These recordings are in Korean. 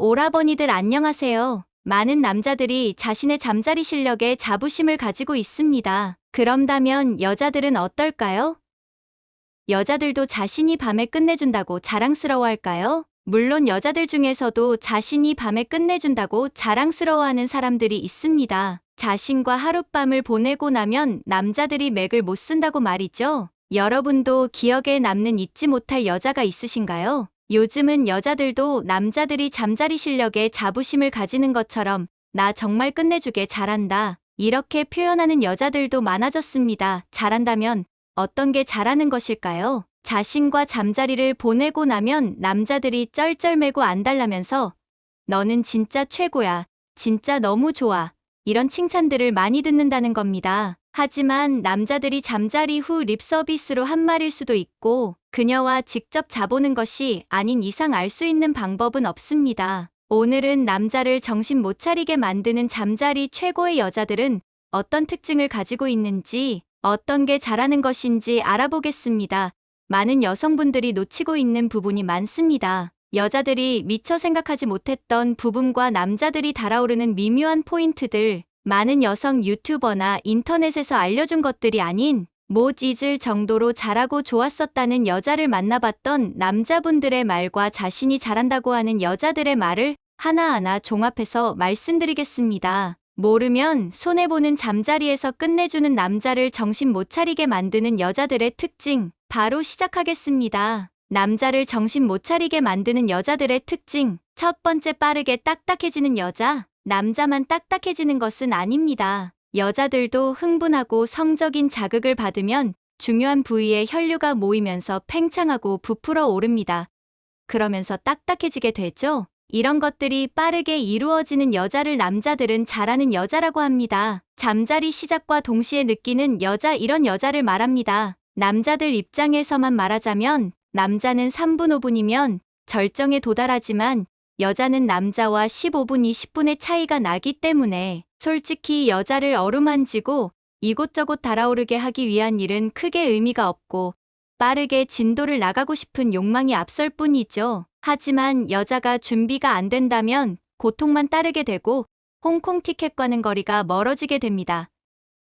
오라버니들 안녕하세요. 많은 남자들이 자신의 잠자리 실력에 자부심을 가지고 있습니다. 그런다면 여자들은 어떨까요? 여자들도 자신이 밤에 끝내준다고 자랑스러워할까요? 물론 여자들 중에서도 자신이 밤에 끝내준다고 자랑스러워하는 사람들이 있습니다. 자신과 하룻밤을 보내고 나면 남자들이 맥을 못 쓴다고 말이죠. 여러분도 기억에 남는 잊지 못할 여자가 있으신가요? 요즘은 여자들도 남자들이 잠자리 실력에 자부심을 가지는 것처럼 나 정말 끝내주게 잘한다, 이렇게 표현하는 여자들도 많아졌습니다. 잘한다면 어떤 게 잘하는 것일까요? 자신과 잠자리를 보내고 나면 남자들이 쩔쩔매고 안달나면서 너는 진짜 최고야, 진짜 너무 좋아, 이런 칭찬들을 많이 듣는다는 겁니다. 하지만 남자들이 잠자리 후 립서비스로 한 말일 수도 있고 그녀와 직접 자보는 것이 아닌 이상 알 수 있는 방법은 없습니다. 오늘은 남자를 정신 못 차리게 만드는 잠자리 최고의 여자들은 어떤 특징을 가지고 있는지, 어떤 게 잘하는 것인지 알아보겠습니다. 많은 여성분들이 놓치고 있는 부분이 많습니다. 여자들이 미처 생각하지 못했던 부분과 남자들이 달아오르는 미묘한 포인트들, 많은 여성 유튜버나 인터넷에서 알려준 것들이 아닌 못 잊을 정도로 잘하고 좋았었다는 여자를 만나봤던 남자분들의 말과 자신이 잘한다고 하는 여자들의 말을 하나하나 종합해서 말씀드리겠습니다. 모르면 손해보는 잠자리에서 끝내주는 남자를 정신 못 차리게 만드는 여자들의 특징, 바로 시작하겠습니다. 남자를 정신 못 차리게 만드는 여자들의 특징. 첫 번째, 빠르게 딱딱해지는 여자. 남자만 딱딱해지는 것은 아닙니다. 여자들도 흥분하고 성적인 자극을 받으면 중요한 부위에 혈류가 모이면서 팽창하고 부풀어 오릅니다. 그러면서 딱딱해지게 되죠. 이런 것들이 빠르게 이루어지는 여자를 남자들은 잘하는 여자라고 합니다. 잠자리 시작과 동시에 느끼는 여자, 이런 여자를 말합니다. 남자들 입장에서만 말하자면 남자는 3분 5분이면 절정에 도달하지만 여자는 남자와 15분 20분의 차이가 나기 때문에 솔직히 여자를 어루만지고 이곳저곳 달아오르게 하기 위한 일은 크게 의미가 없고 빠르게 진도를 나가고 싶은 욕망이 앞설 뿐이죠. 하지만 여자가 준비가 안 된다면 고통만 따르게 되고 홍콩 티켓과는 거리가 멀어지게 됩니다.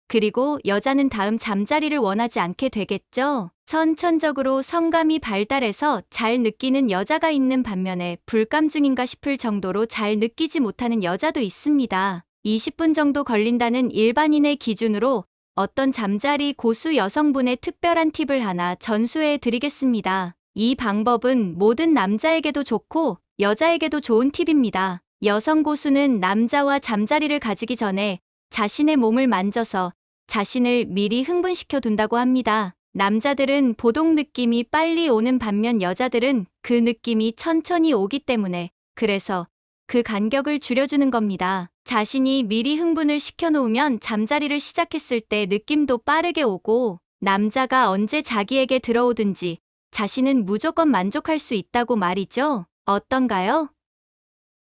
그리고 여자는 다음 잠자리를 원하지 않게 되겠죠. 선천적으로 성감이 발달해서 잘 느끼는 여자가 있는 반면에 불감증인가 싶을 정도로 잘 느끼지 못하는 여자도 있습니다. 20분 정도 걸린다는 일반인의 기준으로 어떤 잠자리 고수 여성분의 특별한 팁을 하나 전수해 드리겠습니다. 이 방법은 모든 남자에게도 좋고 여자에게도 좋은 팁입니다. 여성 고수는 남자와 잠자리를 가지기 전에 자신의 몸을 만져서 자신을 미리 흥분시켜 둔다고 합니다. 남자들은 보동 느낌이 빨리 오는 반면 여자들은 그 느낌이 천천히 오기 때문에, 그래서 그 간격을 줄여주는 겁니다. 자신이 미리 흥분을 시켜놓으면 잠자리를 시작했을 때 느낌도 빠르게 오고 남자가 언제 자기에게 들어오든지 자신은 무조건 만족할 수 있다고 말이죠. 어떤가요?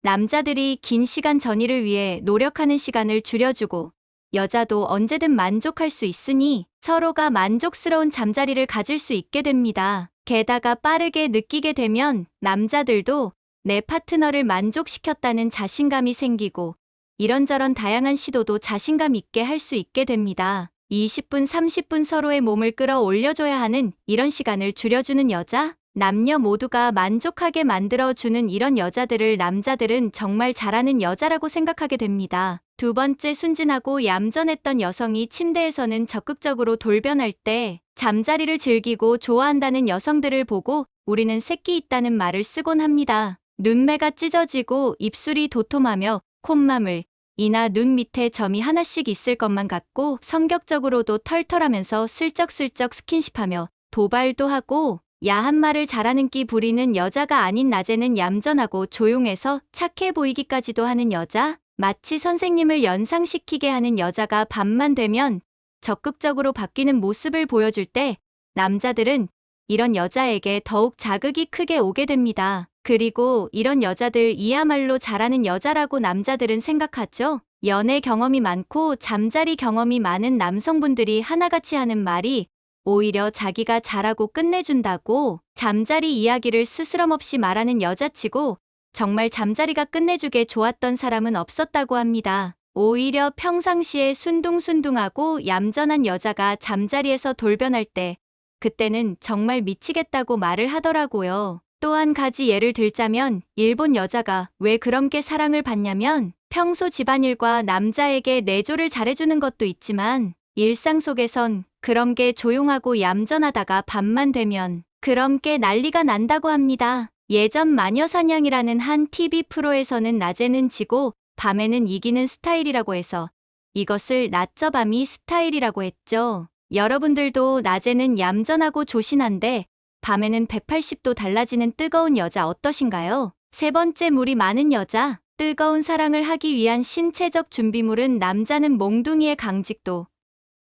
남자들이 긴 시간 전이를 위해 노력하는 시간을 줄여주고 여자도 언제든 만족할 수 있으니 서로가 만족스러운 잠자리를 가질 수 있게 됩니다. 게다가 빠르게 느끼게 되면 남자들도 내 파트너를 만족시켰다는 자신감이 생기고 이런저런 다양한 시도도 자신감 있게 할 수 있게 됩니다. 20분, 30분 서로의 몸을 끌어올려줘야 하는 이런 시간을 줄여주는 여자? 남녀 모두가 만족하게 만들어주는 이런 여자들을 남자들은 정말 잘하는 여자라고 생각하게 됩니다. 두 번째, 순진하고 얌전했던 여성이 침대에서는 적극적으로 돌변할 때 잠자리를 즐기고 좋아한다는 여성들을 보고 우리는 새끼 있다는 말을 쓰곤 합니다. 눈매가 찢어지고 입술이 도톰하며 콧마물, 이나 눈 밑에 점이 하나씩 있을 것만 같고 성격적으로도 털털하면서 슬쩍슬쩍 스킨십하며 도발도 하고 야한 말을 잘하는 끼 부리는 여자가 아닌 낮에는 얌전하고 조용해서 착해 보이기까지도 하는 여자? 마치 선생님을 연상시키게 하는 여자가 밤만 되면 적극적으로 바뀌는 모습을 보여줄 때 남자들은 이런 여자에게 더욱 자극이 크게 오게 됩니다. 그리고 이런 여자들 이야말로 잘하는 여자라고 남자들은 생각하죠. 연애 경험이 많고 잠자리 경험이 많은 남성분들이 하나같이 하는 말이 오히려 자기가 잘하고 끝내준다고 잠자리 이야기를 스스럼없이 말하는 여자치고 정말 잠자리가 끝내주게 좋았던 사람은 없었다고 합니다. 오히려 평상시에 순둥순둥하고 얌전한 여자가 잠자리에서 돌변할 때 그때는 정말 미치겠다고 말을 하더라고요. 또 한 가지 예를 들자면 일본 여자가 왜 그렇게 사랑을 받냐면 평소 집안일과 남자에게 내조를 잘해주는 것도 있지만 일상 속에선 그런 게 조용하고 얌전하다가 밤만 되면 그런 게 난리가 난다고 합니다. 예전 마녀사냥이라는 한 TV 프로에서는 낮에는 지고 밤에는 이기는 스타일이라고 해서 이것을 낮저 밤이 스타일이라고 했죠. 여러분들도 낮에는 얌전하고 조신한데 밤에는 180도 달라지는 뜨거운 여자 어떠신가요? 세 번째, 물이 많은 여자. 뜨거운 사랑을 하기 위한 신체적 준비물은 남자는 몽둥이의 강직도,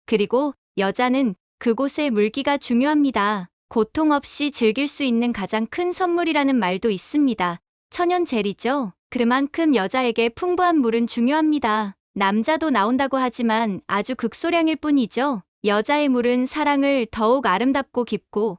그리고 여자는 그곳의 물기가 중요합니다. 고통 없이 즐길 수 있는 가장 큰 선물이라는 말도 있습니다. 천연젤이죠. 그만큼 여자에게 풍부한 물은 중요합니다. 남자도 나온다고 하지만 아주 극소량일 뿐이죠. 여자의 물은 사랑을 더욱 아름답고 깊고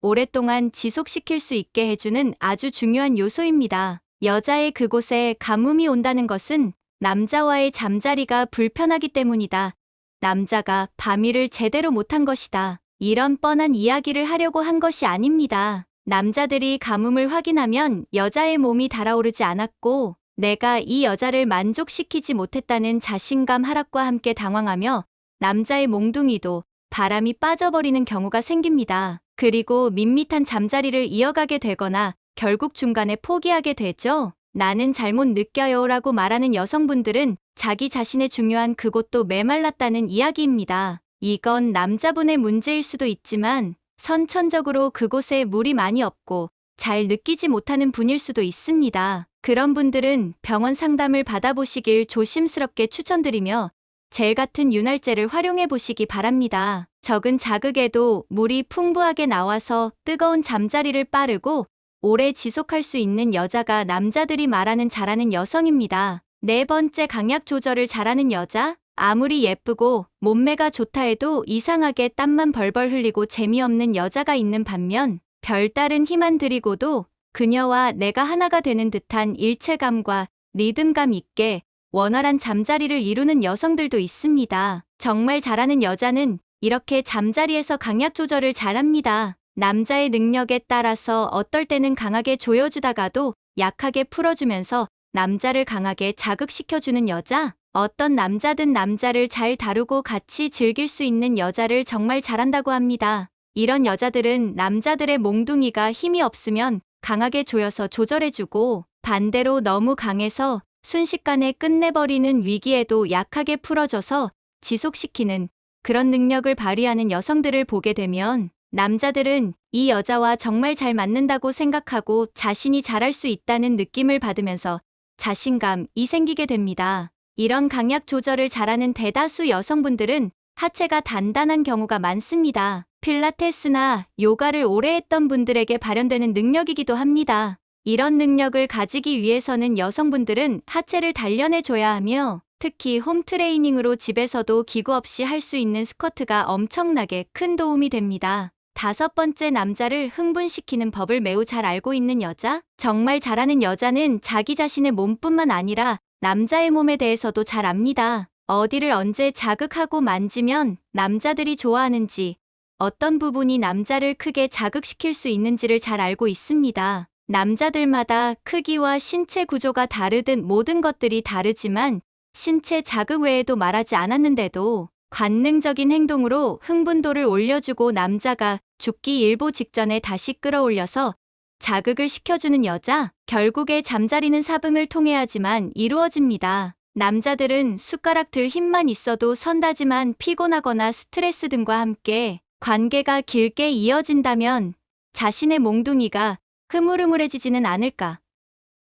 오랫동안 지속시킬 수 있게 해주는 아주 중요한 요소입니다. 여자의 그곳에 가뭄이 온다는 것은 남자와의 잠자리가 불편하기 때문이다. 남자가 밤일을 제대로 못한 것이다. 이런 뻔한 이야기를 하려고 한 것이 아닙니다. 남자들이 가뭄을 확인하면 여자의 몸이 달아오르지 않았고 내가 이 여자를 만족시키지 못했다는 자신감 하락과 함께 당황하며 남자의 몽둥이도 바람이 빠져버리는 경우가 생깁니다. 그리고 밋밋한 잠자리를 이어가게 되거나 결국 중간에 포기하게 되죠. 나는 잘못 느껴요 라고 말하는 여성분들은 자기 자신의 중요한 그곳도 메말랐다는 이야기입니다. 이건 남자분의 문제일 수도 있지만 선천적으로 그곳에 물이 많이 없고 잘 느끼지 못하는 분일 수도 있습니다. 그런 분들은 병원 상담을 받아보시길 조심스럽게 추천드리며 젤 같은 윤활제를 활용해 보시기 바랍니다. 적은 자극에도 물이 풍부하게 나와서 뜨거운 잠자리를 빠르고 오래 지속할 수 있는 여자가 남자들이 말하는 잘하는 여성입니다. 네 번째, 강약 조절을 잘하는 여자. 아무리 예쁘고 몸매가 좋다 해도 이상하게 땀만 벌벌 흘리고 재미없는 여자가 있는 반면 별다른 힘 안 들이고도 그녀와 내가 하나가 되는 듯한 일체감과 리듬감 있게 원활한 잠자리를 이루는 여성들도 있습니다. 정말 잘하는 여자는 이렇게 잠자리에서 강약 조절을 잘합니다. 남자의 능력에 따라서 어떨 때는 강하게 조여주다가도 약하게 풀어주면서 남자를 강하게 자극시켜주는 여자. 어떤 남자든 남자를 잘 다루고 같이 즐길 수 있는 여자를 정말 잘한다고 합니다. 이런 여자들은 남자들의 몽둥이가 힘이 없으면 강하게 조여서 조절해주고 반대로 너무 강해서 순식간에 끝내버리는 위기에도 약하게 풀어줘서 지속시키는 그런 능력을 발휘하는 여성들을 보게 되면 남자들은 이 여자와 정말 잘 맞는다고 생각하고 자신이 잘할 수 있다는 느낌을 받으면서 자신감이 생기게 됩니다. 이런 강약 조절을 잘하는 대다수 여성분들은 하체가 단단한 경우가 많습니다. 필라테스나 요가를 오래 했던 분들에게 발현되는 능력이기도 합니다. 이런 능력을 가지기 위해서는 여성분들은 하체를 단련해줘야 하며 특히 홈트레이닝으로 집에서도 기구 없이 할 수 있는 스쿼트가 엄청나게 큰 도움이 됩니다. 다섯 번째, 남자를 흥분시키는 법을 매우 잘 알고 있는 여자. 정말 잘하는 여자는 자기 자신의 몸뿐만 아니라 남자의 몸에 대해서도 잘 압니다. 어디를 언제 자극하고 만지면 남자들이 좋아하는지, 어떤 부분이 남자를 크게 자극시킬 수 있는지를 잘 알고 있습니다. 남자들마다 크기와 신체 구조가 다르듯 모든 것들이 다르지만 신체 자극 외에도 말하지 않았는데도 관능적인 행동으로 흥분도를 올려주고 남자가 죽기 일보 직전에 다시 끌어올려서 자극을 시켜주는 여자. 결국에 잠자리는 사등을 통해야지만 이루어집니다. 남자들은 숟가락 들 힘만 있어도 선다지만 피곤하거나 스트레스 등과 함께 관계가 길게 이어진다면 자신의 몽둥이가 흐물흐물해지지는 않을까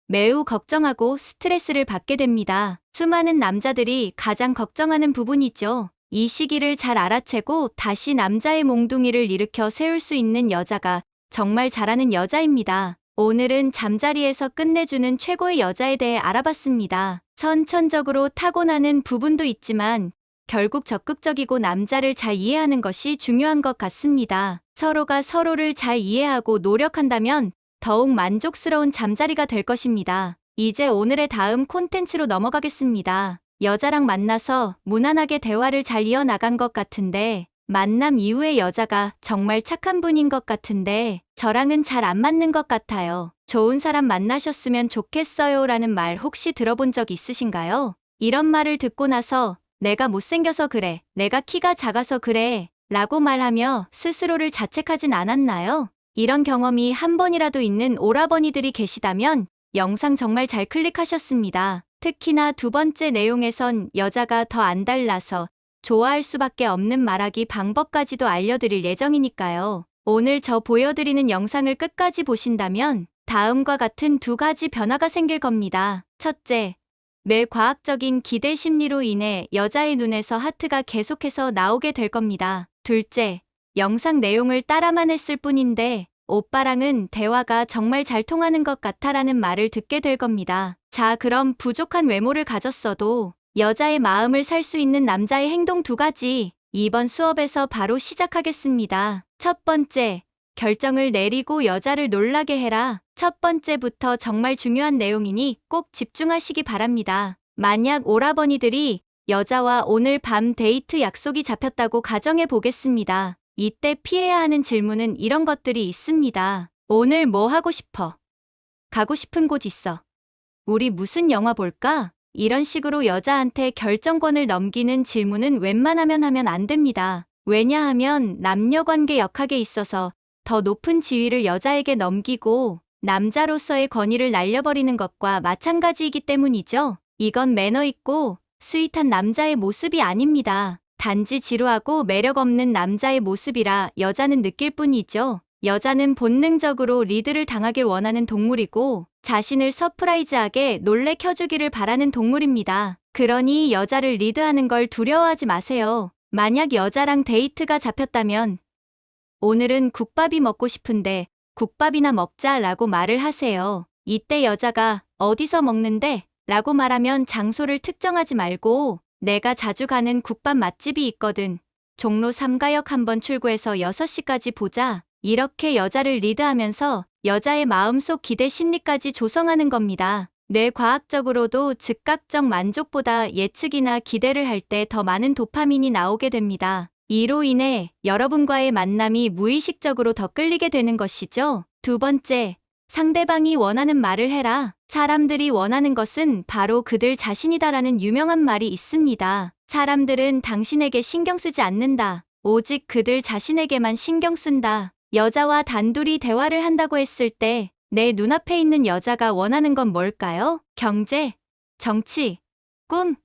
매우 걱정하고 스트레스를 받게 됩니다. 수많은 남자들이 가장 걱정하는 부분이죠. 이 시기를 잘 알아채고 다시 남자의 몽둥이를 일으켜 세울 수 있는 여자가 정말 잘하는 여자입니다. 오늘은 잠자리에서 끝내주는 최고의 여자에 대해 알아봤습니다. 선천적으로 타고나는 부분도 있지만 결국 적극적이고 남자를 잘 이해하는 것이 중요한 것 같습니다. 서로가 서로를 잘 이해하고 노력한다면 더욱 만족스러운 잠자리가 될 것입니다. 이제 오늘의 다음 콘텐츠로 넘어가겠습니다. 여자랑 만나서 무난하게 대화를 잘 이어나간 것 같은데 만남 이후에 여자가 정말 착한 분인 것 같은데 저랑은 잘 안 맞는 것 같아요. 좋은 사람 만나셨으면 좋겠어요 라는 말 혹시 들어본 적 있으신가요? 이런 말을 듣고 나서 내가 못생겨서 그래, 내가 키가 작아서 그래 라고 말하며 스스로를 자책하진 않았나요? 이런 경험이 한 번이라도 있는 오라버니들이 계시다면 영상 정말 잘 클릭하셨습니다. 특히나 두 번째 내용에선 여자가 더 안달나서 좋아할 수밖에 없는 말하기 방법까지도 알려드릴 예정이니까요. 오늘 저 보여드리는 영상을 끝까지 보신다면 다음과 같은 두 가지 변화가 생길 겁니다. 첫째, 뇌과학적인 기대 심리로 인해 여자의 눈에서 하트가 계속해서 나오게 될 겁니다. 둘째, 영상 내용을 따라만 했을 뿐인데 오빠랑은 대화가 정말 잘 통하는 것 같아라는 말을 듣게 될 겁니다. 자, 그럼 부족한 외모를 가졌어도 여자의 마음을 살 수 있는 남자의 행동 두 가지 이번 수업에서 바로 시작하겠습니다. 첫 번째, 결정을 내리고 여자를 놀라게 해라. 첫 번째부터 정말 중요한 내용이니 꼭 집중하시기 바랍니다. 만약 오라버니들이 여자와 오늘 밤 데이트 약속이 잡혔다고 가정해 보겠습니다. 이때 피해야 하는 질문은 이런 것들이 있습니다. 오늘 뭐 하고 싶어? 가고 싶은 곳 있어. 우리 무슨 영화 볼까? 이런 식으로 여자한테 결정권을 넘기는 질문은 웬만하면 하면 안 됩니다. 왜냐하면 남녀관계 역학에 있어서 더 높은 지위를 여자에게 넘기고 남자로서의 권위를 날려버리는 것과 마찬가지이기 때문이죠. 이건 매너 있고 스윗한 남자의 모습이 아닙니다. 단지 지루하고 매력 없는 남자의 모습이라 여자는 느낄 뿐이죠. 여자는 본능적으로 리드를 당하길 원하는 동물이고 자신을 서프라이즈하게 놀래켜주기를 바라는 동물입니다. 그러니 여자를 리드하는 걸 두려워하지 마세요. 만약 여자랑 데이트가 잡혔다면 오늘은 국밥이 먹고 싶은데 국밥이나 먹자 라고 말을 하세요. 이때 여자가 어디서 먹는데? 라고 말하면 장소를 특정하지 말고 내가 자주 가는 국밥 맛집이 있거든. 종로 3가역 한번 출구해서 6시까지 보자. 이렇게 여자를 리드하면서 여자의 마음속 기대 심리까지 조성하는 겁니다. 뇌과학적으로도 즉각적 만족보다 예측이나 기대를 할 때 더 많은 도파민이 나오게 됩니다. 이로 인해 여러분과의 만남이 무의식적으로 더 끌리게 되는 것이죠. 두 번째, 상대방이 원하는 말을 해라. 사람들이 원하는 것은 바로 그들 자신이다라는 유명한 말이 있습니다. 사람들은 당신에게 신경 쓰지 않는다. 오직 그들 자신에게만 신경 쓴다. 여자와 단둘이 대화를 한다고 했을 때 내 눈앞에 있는 여자가 원하는 건 뭘까요? 경제, 정치, 꿈?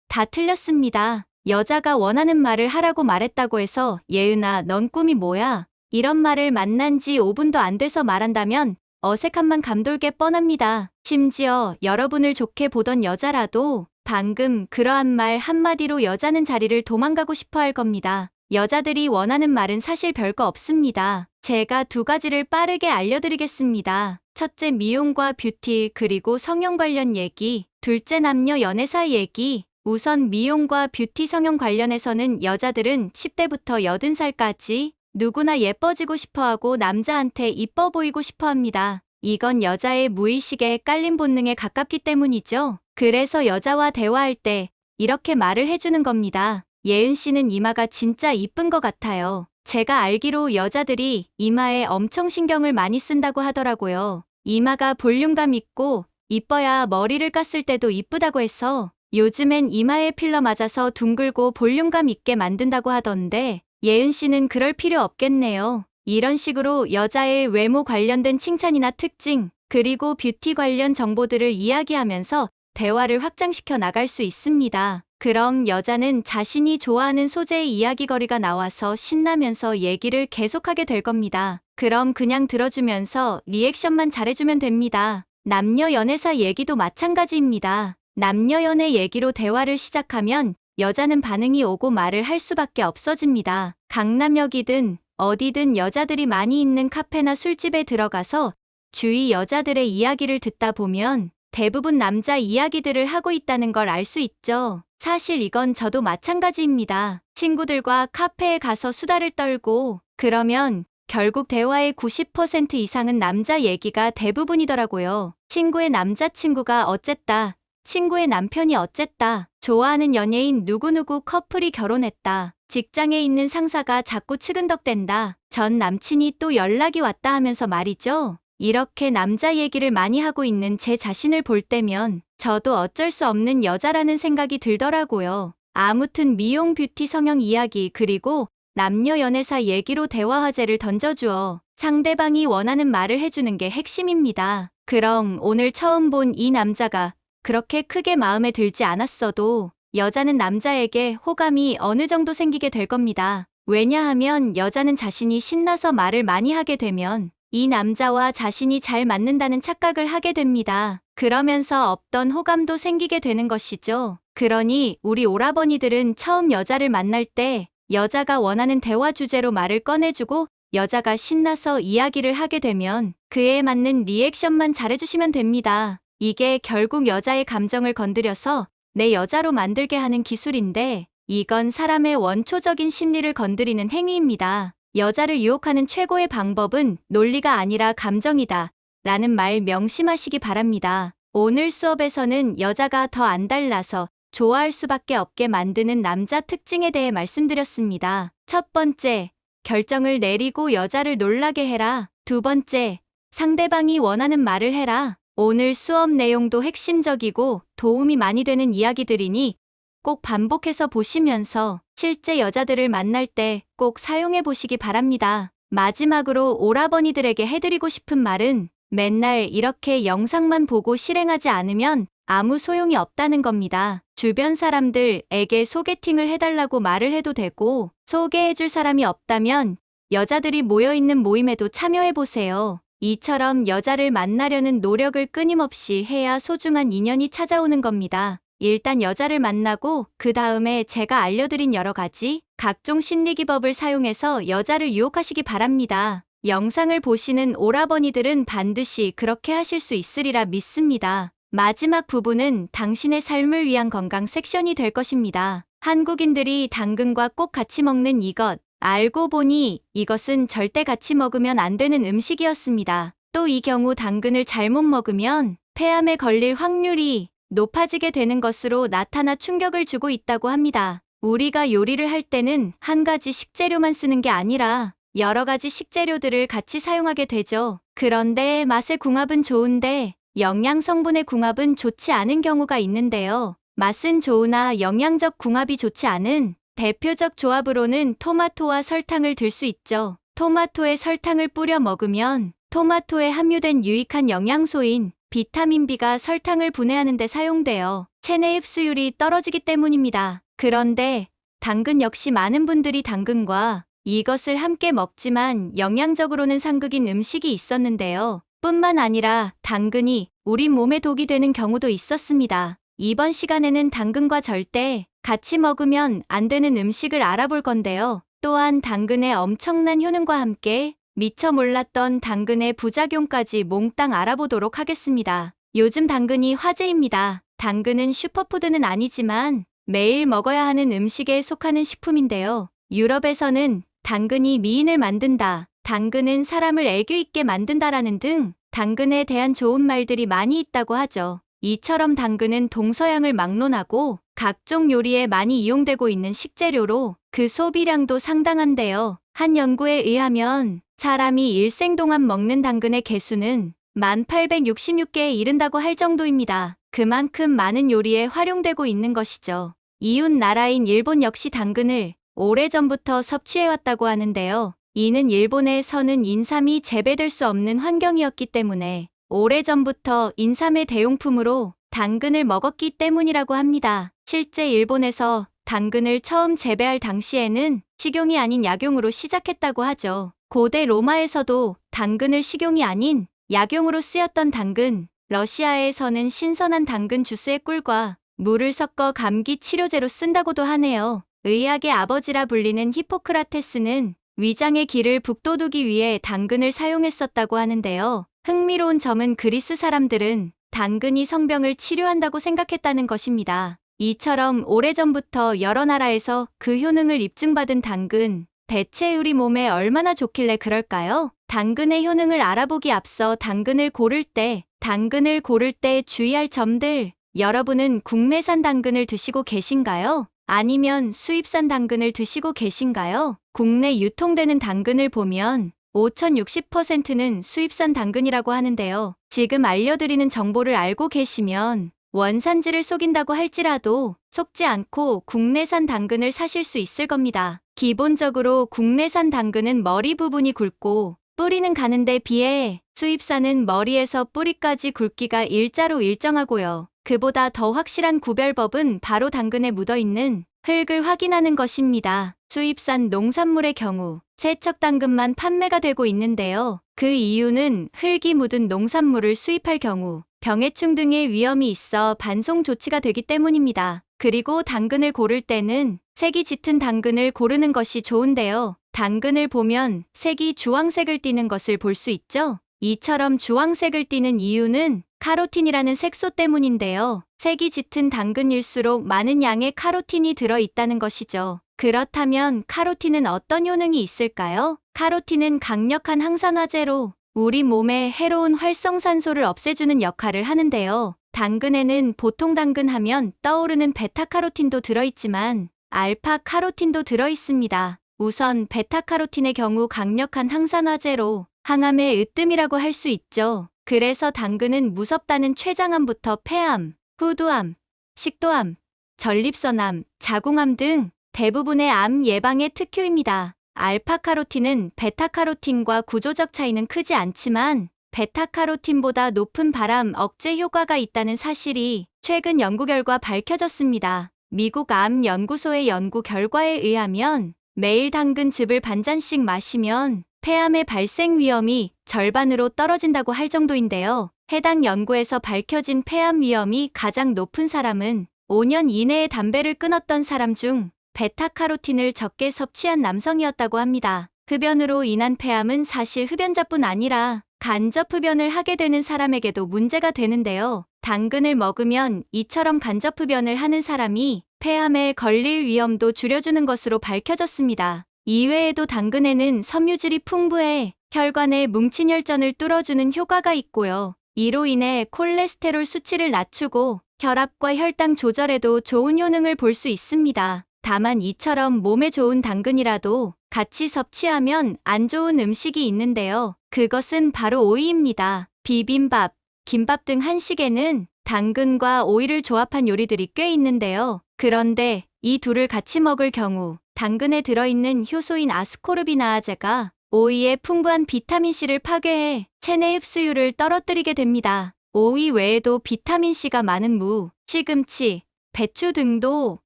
다 틀렸습니다. 여자가 원하는 말을 하라고 말했다고 해서 예은아, 넌 꿈이 뭐야? 이런 말을 만난 지 5분도 안 돼서 말한다면 어색함만 감돌게 뻔합니다. 심지어 여러분을 좋게 보던 여자라도 방금 그러한 말 한마디로 여자는 자리를 도망가고 싶어 할 겁니다. 여자들이 원하는 말은 사실 별거 없습니다. 제가 두 가지를 빠르게 알려드리겠습니다. 첫째, 미용과 뷰티 그리고 성형 관련 얘기. 둘째, 남녀 연애사 얘기. 우선 미용과 뷰티 성형 관련해서는 여자들은 10대부터 80살까지 누구나 예뻐지고 싶어하고 남자한테 이뻐 보이고 싶어합니다. 이건 여자의 무의식에 깔린 본능에 가깝기 때문이죠. 그래서 여자와 대화할 때 이렇게 말을 해주는 겁니다. 예은 씨는 이마가 진짜 이쁜 것 같아요. 제가 알기로 여자들이 이마에 엄청 신경을 많이 쓴다고 하더라고요. 이마가 볼륨감 있고 이뻐야 머리를 깠을 때도 이쁘다고 해서 요즘엔 이마에 필러 맞아서 둥글고 볼륨감 있게 만든다고 하던데 예은 씨는 그럴 필요 없겠네요. 이런 식으로 여자의 외모 관련된 칭찬이나 특징, 그리고 뷰티 관련 정보들을 이야기하면서 대화를 확장시켜 나갈 수 있습니다. 그럼 여자는 자신이 좋아하는 소재의 이야기거리가 나와서 신나면서 얘기를 계속하게 될 겁니다. 그럼 그냥 들어주면서 리액션만 잘해주면 됩니다. 남녀 연애사 얘기도 마찬가지입니다. 남녀 연애 얘기로 대화를 시작하면 여자는 반응이 오고 말을 할 수밖에 없어집니다. 강남역이든 어디든 여자들이 많이 있는 카페나 술집에 들어가서 주위 여자들의 이야기를 듣다 보면 대부분 남자 이야기들을 하고 있다는 걸 알 수 있죠. 사실 이건 저도 마찬가지입니다. 친구들과 카페에 가서 수다를 떨고 그러면 결국 대화의 90% 이상은 남자 얘기가 대부분이더라고요. 친구의 남자친구가 어쨌다. 친구의 남편이 어쨌다. 좋아하는 연예인 누구누구 커플이 결혼했다. 직장에 있는 상사가 자꾸 측은덕댄다. 전 남친이 또 연락이 왔다 하면서 말이죠. 이렇게 남자 얘기를 많이 하고 있는 제 자신을 볼 때면 저도 어쩔 수 없는 여자라는 생각이 들더라고요. 아무튼 미용 뷰티 성형 이야기 그리고 남녀 연애사 얘기로 대화 화제를 던져주어 상대방이 원하는 말을 해주는 게 핵심입니다. 그럼 오늘 처음 본 이 남자가 그렇게 크게 마음에 들지 않았어도 여자는 남자에게 호감이 어느 정도 생기게 될 겁니다. 왜냐하면 여자는 자신이 신나서 말을 많이 하게 되면 이 남자와 자신이 잘 맞는다는 착각을 하게 됩니다. 그러면서 없던 호감도 생기게 되는 것이죠. 그러니 우리 오라버니들은 처음 여자를 만날 때 여자가 원하는 대화 주제로 말을 꺼내주고 여자가 신나서 이야기를 하게 되면 그에 맞는 리액션만 잘해주시면 됩니다. 이게 결국 여자의 감정을 건드려서 내 여자로 만들게 하는 기술인데 이건 사람의 원초적인 심리를 건드리는 행위입니다. 여자를 유혹하는 최고의 방법은 논리가 아니라 감정이다. 라는 말 명심하시기 바랍니다. 오늘 수업에서는 여자가 더 안달나서 좋아할 수밖에 없게 만드는 남자 특징에 대해 말씀드렸습니다. 첫 번째, 결정을 내리고 여자를 놀라게 해라. 두 번째, 상대방이 원하는 말을 해라. 오늘 수업 내용도 핵심적이고 도움이 많이 되는 이야기들이니 꼭 반복해서 보시면서 실제 여자들을 만날 때 꼭 사용해 보시기 바랍니다. 마지막으로 오라버니들에게 해드리고 싶은 말은 맨날 이렇게 영상만 보고 실행하지 않으면 아무 소용이 없다는 겁니다. 주변 사람들에게 소개팅을 해달라고 말을 해도 되고 소개해줄 사람이 없다면 여자들이 모여있는 모임에도 참여해보세요. 이처럼 여자를 만나려는 노력을 끊임없이 해야 소중한 인연이 찾아오는 겁니다. 일단 여자를 만나고 그 다음에 제가 알려드린 여러 가지 각종 심리기법을 사용해서 여자를 유혹하시기 바랍니다. 영상을 보시는 오라버니들은 반드시 그렇게 하실 수 있으리라 믿습니다. 마지막 부분은 당신의 삶을 위한 건강 섹션이 될 것입니다. 한국인들이 당근과 꼭 같이 먹는 이것, 알고 보니 이것은 절대 같이 먹으면 안 되는 음식이었습니다. 또 이 경우 당근을 잘못 먹으면 폐암에 걸릴 확률이 높아지게 되는 것으로 나타나 충격을 주고 있다고 합니다. 우리가 요리를 할 때는 한 가지 식재료만 쓰는 게 아니라 여러 가지 식재료들을 같이 사용하게 되죠. 그런데 맛의 궁합은 좋은데 영양 성분의 궁합은 좋지 않은 경우가 있는데요. 맛은 좋으나 영양적 궁합이 좋지 않은 대표적 조합으로는 토마토와 설탕을 들 수 있죠. 토마토에 설탕을 뿌려 먹으면 토마토에 함유된 유익한 영양소인 비타민 B가 설탕을 분해하는 데 사용되어 체내 흡수율이 떨어지기 때문입니다. 그런데 당근 역시 많은 분들이 당근과 이것을 함께 먹지만 영양적으로는 상극인 음식이 있었는데요. 뿐만 아니라 당근이 우리 몸에 독이 되는 경우도 있었습니다. 이번 시간에는 당근과 절대 같이 먹으면 안 되는 음식을 알아볼 건데요. 또한 당근의 엄청난 효능과 함께 미처 몰랐던 당근의 부작용까지 몽땅 알아보도록 하겠습니다. 요즘 당근이 화제입니다. 당근은 슈퍼푸드는 아니지만 매일 먹어야 하는 음식에 속하는 식품인데요. 유럽에서는 당근이 미인을 만든다, 당근은 사람을 애교 있게 만든다라는 등 당근에 대한 좋은 말들이 많이 있다고 하죠. 이처럼 당근은 동서양을 막론하고 각종 요리에 많이 이용되고 있는 식재료로 그 소비량도 상당한데요. 한 연구에 의하면 사람이 일생 동안 먹는 당근의 개수는 1866개에 이른다고 할 정도입니다. 그만큼 많은 요리에 활용되고 있는 것이죠. 이웃 나라인 일본 역시 당근을 오래전부터 섭취해왔다고 하는데요. 이는 일본에서는 인삼이 재배될 수 없는 환경이었기 때문에 오래전부터 인삼의 대용품으로 당근을 먹었기 때문이라고 합니다. 실제 일본에서 당근을 처음 재배할 당시에는 식용이 아닌 약용으로 시작했다고 하죠. 고대 로마에서도 당근을 식용이 아닌 약용으로 쓰였던 당근, 러시아에서는 신선한 당근 주스의 꿀과 물을 섞어 감기 치료제로 쓴다고도 하네요. 의학의 아버지라 불리는 히포크라테스는 위장의 기를 북돋우기 위해 당근을 사용했었다고 하는데요. 흥미로운 점은 그리스 사람들은 당근이 성병을 치료한다고 생각했다는 것입니다. 이처럼 오래전부터 여러 나라에서 그 효능을 입증받은 당근, 대체 우리 몸에 얼마나 좋길래 그럴까요? 당근의 효능을 알아보기 앞서 당근을 고를 때 주의할 점들. 여러분은 국내산 당근을 드시고 계신가요? 아니면 수입산 당근을 드시고 계신가요? 국내 유통되는 당근을 보면 5060%는 수입산 당근이라고 하는데요. 지금 알려드리는 정보를 알고 계시면 원산지를 속인다고 할지라도 속지 않고 국내산 당근을 사실 수 있을 겁니다. 기본적으로 국내산 당근은 머리 부분이 굵고 뿌리는 가는데 비해 수입산은 머리에서 뿌리까지 굵기가 일자로 일정하고요. 그보다 더 확실한 구별법은 바로 당근에 묻어있는 흙을 확인하는 것입니다. 수입산 농산물의 경우 세척 당근만 판매가 되고 있는데요. 그 이유는 흙이 묻은 농산물을 수입할 경우 병해충 등의 위험이 있어 반송 조치가 되기 때문입니다. 그리고 당근을 고를 때는 색이 짙은 당근을 고르는 것이 좋은데요. 당근을 보면 색이 주황색을 띠는 것을 볼 수 있죠? 이처럼 주황색을 띠는 이유는 카로틴이라는 색소 때문인데요. 색이 짙은 당근일수록 많은 양의 카로틴이 들어있다는 것이죠. 그렇다면 카로틴은 어떤 효능이 있을까요? 카로틴은 강력한 항산화제로 우리 몸에 해로운 활성산소를 없애주는 역할을 하는데요. 당근에는 보통 당근 하면 떠오르는 베타카로틴도 들어있지만 알파카로틴도 들어있습니다. 우선 베타카로틴의 경우 강력한 항산화제로 항암의 으뜸이라고 할 수 있죠. 그래서 당근은 무섭다는 췌장암부터 폐암, 후두암, 식도암, 전립선암, 자궁암 등 대부분의 암 예방의 특효입니다. 알파카로틴은 베타카로틴과 구조적 차이는 크지 않지만 베타카로틴보다 높은 발암 억제 효과가 있다는 사실이 최근 연구 결과 밝혀졌습니다. 미국 암 연구소의 연구 결과에 의하면 매일 당근즙을 반잔씩 마시면 폐암의 발생 위험이 절반으로 떨어진다고 할 정도인데요. 해당 연구에서 밝혀진 폐암 위험이 가장 높은 사람은 5년 이내에 담배를 끊었던 사람 중 베타카로틴을 적게 섭취한 남성이었다고 합니다. 흡연으로 인한 폐암은 사실 흡연자뿐 아니라 간접 흡연을 하게 되는 사람에게도 문제가 되는데요. 당근을 먹으면 이처럼 간접 흡연을 하는 사람이 폐암에 걸릴 위험도 줄여주는 것으로 밝혀졌습니다. 이외에도 당근에는 섬유질이 풍부해 혈관의 뭉친 혈전을 뚫어주는 효과가 있고요. 이로 인해 콜레스테롤 수치를 낮추고 혈압과 혈당 조절에도 좋은 효능을 볼 수 있습니다. 다만 이처럼 몸에 좋은 당근이라도 같이 섭취하면 안 좋은 음식이 있는데요. 그것은 바로 오이입니다. 비빔밥, 김밥 등 한식에는 당근과 오이를 조합한 요리들이 꽤 있는데요. 그런데 이 둘을 같이 먹을 경우 당근에 들어있는 효소인 아스코르비나아제가 오이의 풍부한 비타민C를 파괴해 체내 흡수율을 떨어뜨리게 됩니다. 오이 외에도 비타민C가 많은 무, 시금치, 배추 등도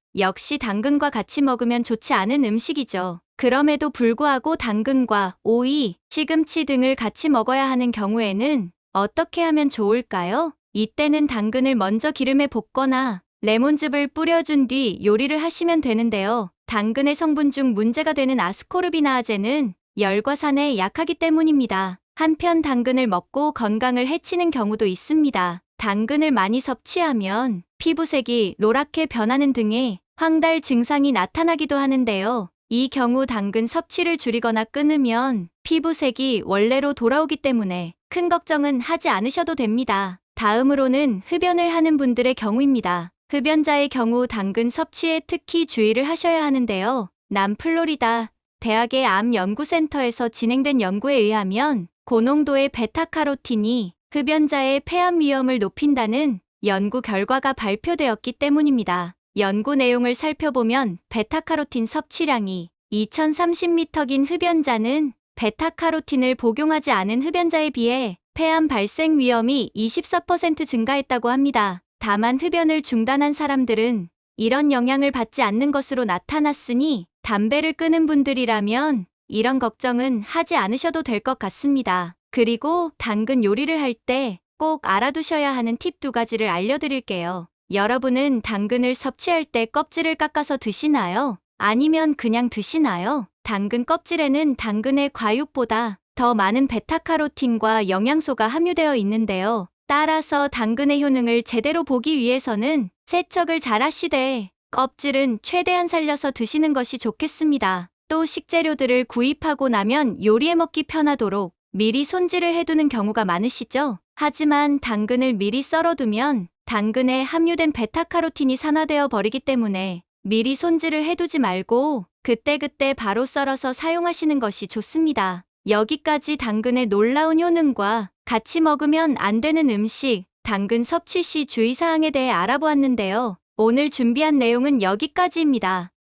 역시 당근과 같이 먹으면 좋지 않은 음식이죠. 그럼에도 불구하고 당근과 오이, 시금치 등을 같이 먹어야 하는 경우에는 어떻게 하면 좋을까요? 이때는 당근을 먼저 기름에 볶거나 레몬즙을 뿌려준 뒤 요리를 하시면 되는데요. 당근의 성분 중 문제가 되는 아스코르비나아제는 열과 산에 약하기 때문입니다. 한편 당근을 먹고 건강을 해치는 경우도 있습니다. 당근을 많이 섭취하면 피부색이 노랗게 변하는 등의 황달 증상이 나타나기도 하는데요. 이 경우 당근 섭취를 줄이거나 끊으면 피부색이 원래로 돌아오기 때문에 큰 걱정은 하지 않으셔도 됩니다. 다음으로는 흡연을 하는 분들의 경우입니다. 흡연자의 경우 당근 섭취에 특히 주의를 하셔야 하는데요. 남플로리다 대학의 암 연구센터에서 진행된 연구에 의하면 고농도의 베타카로틴이 흡연자의 폐암 위험을 높인다는 연구 결과가 발표되었기 때문입니다. 연구 내용을 살펴보면 베타카로틴 섭취량이 2030mg인 흡연자는 베타카로틴을 복용하지 않은 흡연자에 비해 폐암 발생 위험이 24% 증가했다고 합니다. 다만 흡연을 중단한 사람들은 이런 영향을 받지 않는 것으로 나타났으니 담배를 끊은 분들이라면 이런 걱정은 하지 않으셔도 될 것 같습니다. 그리고 당근 요리를 할 때 꼭 알아두셔야 하는 팁 2가지를 알려드릴게요. 여러분은 당근을 섭취할 때 껍질을 깎아서 드시나요? 아니면 그냥 드시나요? 당근 껍질에는 당근의 과육보다 더 많은 베타카로틴과 영양소가 함유되어 있는데요. 따라서 당근의 효능을 제대로 보기 위해서는 세척을 잘 하시되 껍질은 최대한 살려서 드시는 것이 좋겠습니다. 또 식재료들을 구입하고 나면 요리해 먹기 편하도록 미리 손질을 해두는 경우가 많으시죠? 하지만 당근을 미리 썰어두면 당근에 함유된 베타카로틴이 산화되어 버리기 때문에 미리 손질을 해두지 말고 그때그때 바로 썰어서 사용하시는 것이 좋습니다. 여기까지 당근의 놀라운 효능과 같이 먹으면 안 되는 음식, 당근 섭취 시 주의사항에 대해 알아보았는데요. 오늘 준비한 내용은 여기까지입니다.